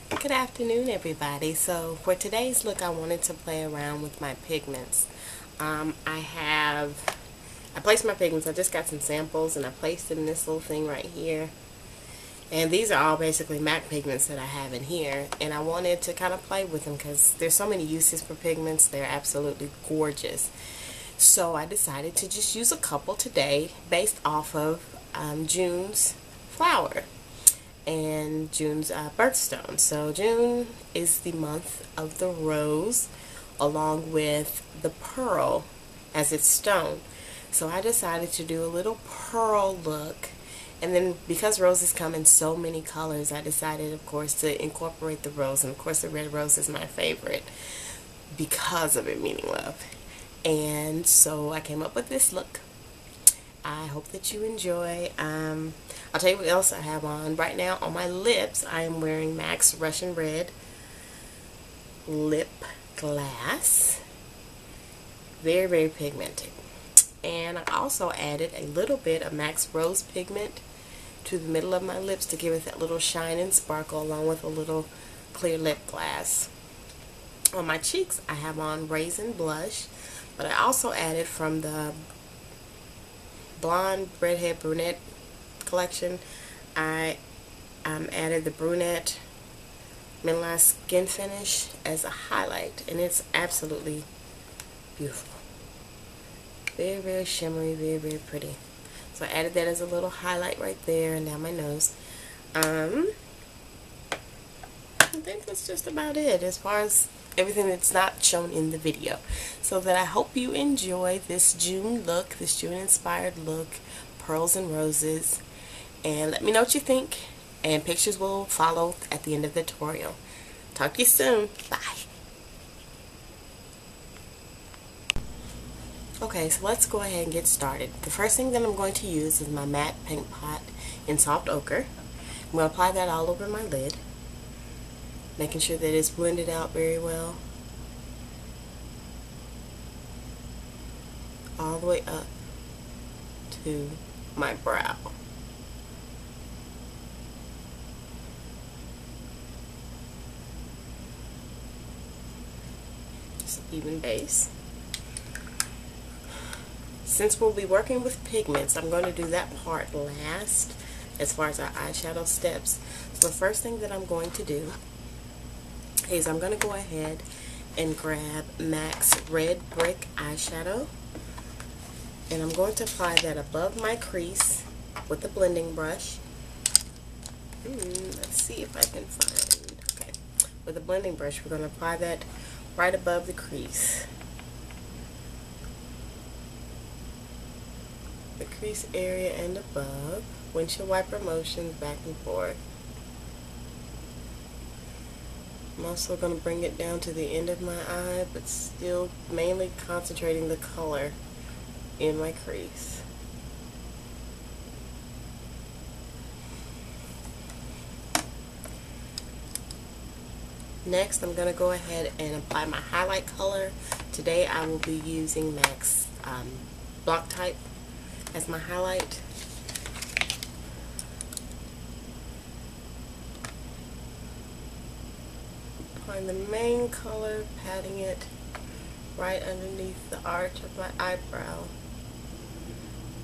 Good afternoon, everybody. So for today's look, I wanted to play around with my pigments. I placed my pigments. I just got some samples and I placed them in this little thing right here. And these are all basically MAC pigments that I have in here. And I wanted to kind of play with them because there's so many uses for pigments. They're absolutely gorgeous. So I decided to just use a couple today based off of June's flower and June's birthstone. So June is the month of the rose along with the pearl as its stone. So I decided to do a little pearl look, and then because roses come in so many colors, I decided of course to incorporate the rose, and of course the red rose is my favorite because of it meaning love. And so I came up with this look. I hope that you enjoy. I'll tell you what else I have on. Right now on my lips, I am wearing MAC's Russian Red Lip Glass. Very, very pigmented. And I also added a little bit of MAC's Rose Pigment to the middle of my lips to give it that little shine and sparkle, along with a little clear lip glass. On my cheeks, I have on Raisin Blush, but I also added from the Blonde Redhead Brunette collection, I added the Brunette Mineralized Skin Finish as a highlight, and it's absolutely beautiful. Very, very shimmery, very, very pretty. So I added that as a little highlight right there and down my nose. I think that's just about it as far as everything that's not shown in the video. So that I hope you enjoy this June look, this June inspired look, pearls and roses. And let me know what you think. And pictures will follow at the end of the tutorial. Talk to you soon. Bye. Okay, so let's go ahead and get started. The first thing that I'm going to use is my matte paint pot in soft ochre. I'm going to apply that all over my lid, making sure that it's blended out very well, all the way up to my brow. Just an even base. Since we'll be working with pigments, I'm going to do that part last as far as our eyeshadow steps. So the first thing that I'm going to do is I'm going to go ahead and grab MAC's Red Brick eyeshadow, and I'm going to apply that above my crease with the blending brush. Let's see if I can find, okay, with the blending brush we're going to apply that right above the crease. The crease area and above, windshield wiper motions back and forth. I'm also going to bring it down to the end of my eye, but still mainly concentrating the color in my crease. Next, I'm going to go ahead and apply my highlight color. Today I will be using MAC's Block Type as my highlight. Applying the main color, patting it right underneath the arch of my eyebrow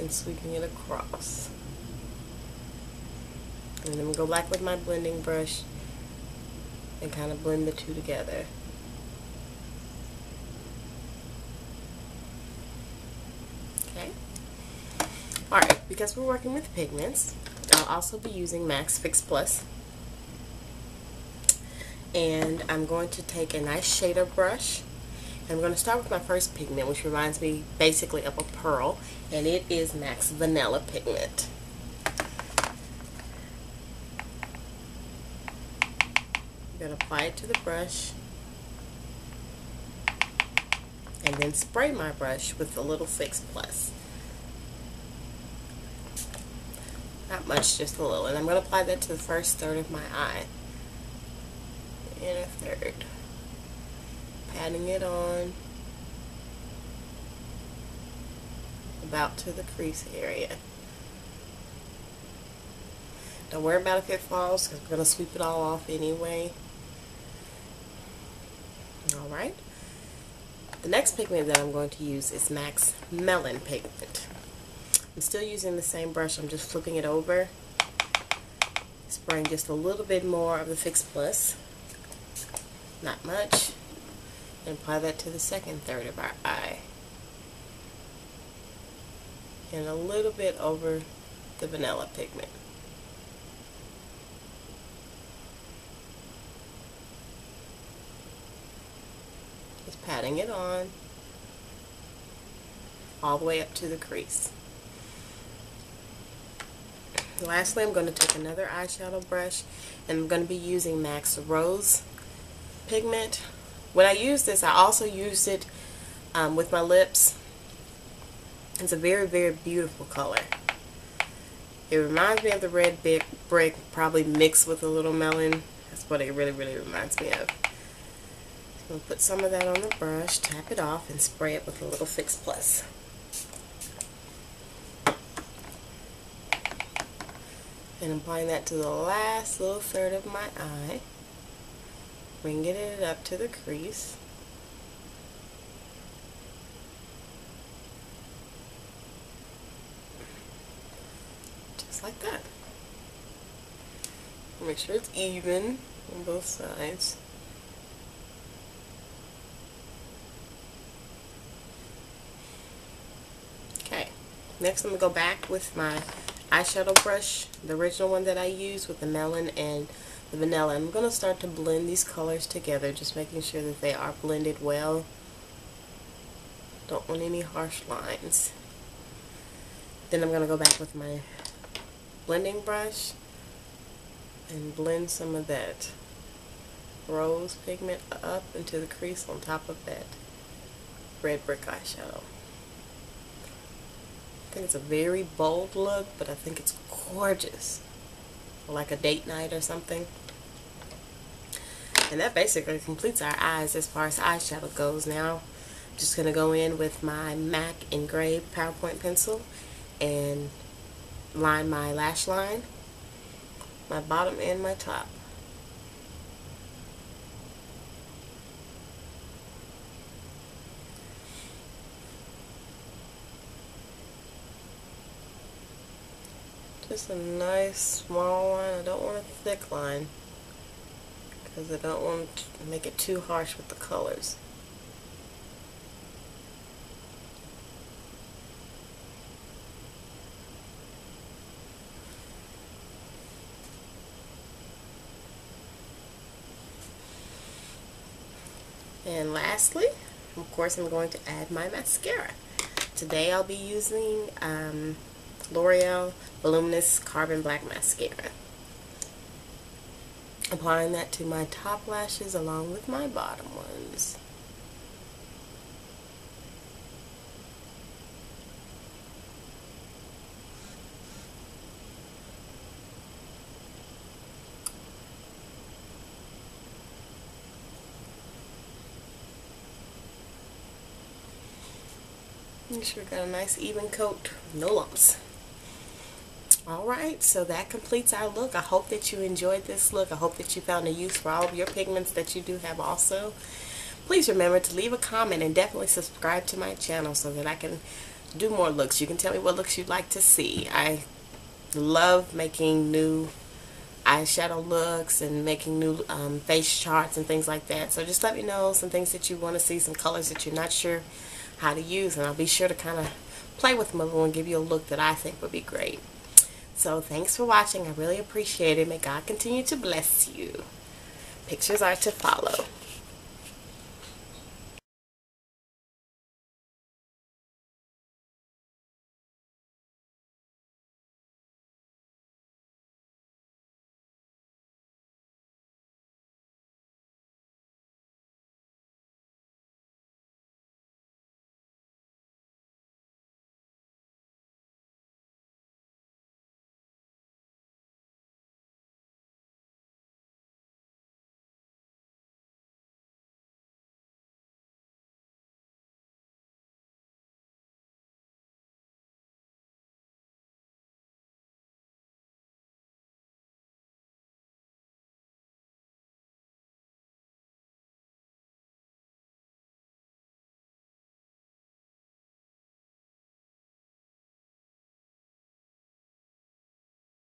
and sweeping it across. And then I'm going to go back with my blending brush and kind of blend the two together. Okay. Alright, because we're working with pigments, I'll also be using MAC's Fix Plus. And I'm going to take a nice shader brush. And I'm going to start with my first pigment, which reminds me basically of a pearl. And it is MAC's Vanilla Pigment. I'm going to apply it to the brush. And then spray my brush with a little Fix Plus. Not much, just a little. And I'm going to apply that to the first third of my eye. And a third. Patting it on about to the crease area. Don't worry about if it falls, because we're going to sweep it all off anyway. Alright. The next pigment that I'm going to use is MAC's Melon pigment. I'm still using the same brush. I'm just flipping it over, spraying just a little bit more of the Fix Plus, not much, and apply that to the second third of our eye, and a little bit over the vanilla pigment. Just patting it on all the way up to the crease. Lastly, I'm going to take another eyeshadow brush, and I'm going to be using MAC's Rose pigment. When I use this, I also used it with my lips. It's a very, very beautiful color. It reminds me of the red brick, probably mixed with a little melon. That's what it really, really reminds me of. So I'm going to put some of that on the brush, tap it off, and spray it with a little Fix Plus. And I'm applying that to the last little third of my eye, bringing it up to the crease. Just like that. Make sure it's even on both sides. Okay, next I'm going to go back with my eyeshadow brush, the original one that I used with the melon and the vanilla. I'm going to start to blend these colors together, just making sure that they are blended well. Don't want any harsh lines. Then I'm going to go back with my blending brush and blend some of that rose pigment up into the crease on top of that red brick eyeshadow. I think it's a very bold look, but I think it's gorgeous. Like a date night or something. And that basically completes our eyes as far as eyeshadow goes. Now I'm just going to go in with my MAC engraved PowerPoint pencil and line my lash line, my bottom and my top. Just a nice small line. I don't want a thick line because I don't want to make it too harsh with the colors. And lastly, of course, I'm going to add my mascara. Today I'll be using L'Oreal Voluminous Carbon Black Mascara. Applying that to my top lashes along with my bottom ones. Make sure we got a nice even coat, no lumps. Alright, so that completes our look. I hope that you enjoyed this look. I hope that you found a use for all of your pigments that you do have also. Please remember to leave a comment and definitely subscribe to my channel so that I can do more looks. You can tell me what looks you'd like to see. I love making new eyeshadow looks and making new face charts and things like that. So just let me know some things that you want to see, some colors that you're not sure how to use, and I'll be sure to kind of play with them a little and give you a look that I think would be great. So thanks for watching. I really appreciate it. May God continue to bless you. Pictures are to follow.